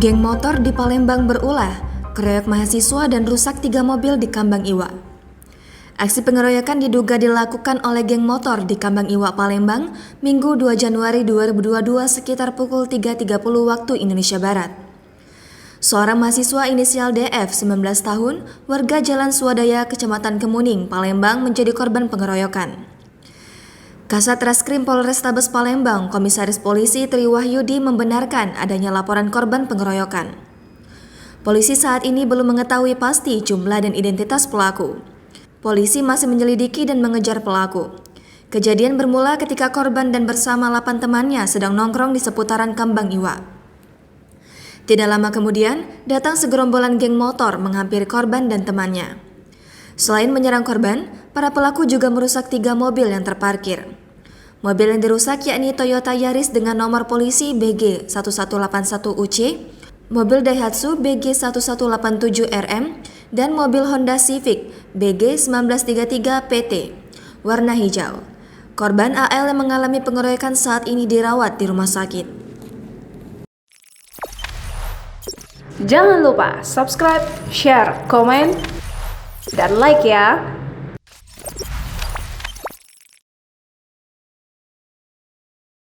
Geng motor di Palembang berulah, keroyok mahasiswa dan rusak 3 mobil di Kambang Iwa. Aksi pengeroyokan diduga dilakukan oleh geng motor di Kambang Iwa, Palembang, Minggu 2 Januari 2022 sekitar pukul 3.30 waktu Indonesia Barat. Seorang mahasiswa inisial DF, 19 tahun, warga Jalan Swadaya, Kecamatan Kemuning, Palembang, menjadi korban pengeroyokan. Kasat Reskrim Polrestabes Palembang, Komisaris Polisi Tri Wahyudi membenarkan adanya laporan korban pengeroyokan. Polisi saat ini belum mengetahui pasti jumlah dan identitas pelaku. Polisi masih menyelidiki dan mengejar pelaku. Kejadian bermula ketika korban dan bersama 8 temannya sedang nongkrong di seputaran Kambang Iwa. Tidak lama kemudian, datang segerombolan geng motor menghampiri korban dan temannya. Selain menyerang korban, para pelaku juga merusak 3 mobil yang terparkir. Mobil yang dirusak yakni Toyota Yaris dengan nomor polisi BG 1181UC, mobil Daihatsu BG 1187RM, dan mobil Honda Civic BG 1933 PT, warna hijau. Korban AL yang mengalami pengeroyokan saat ini dirawat di rumah sakit. Jangan lupa subscribe, share, komen, dan like ya!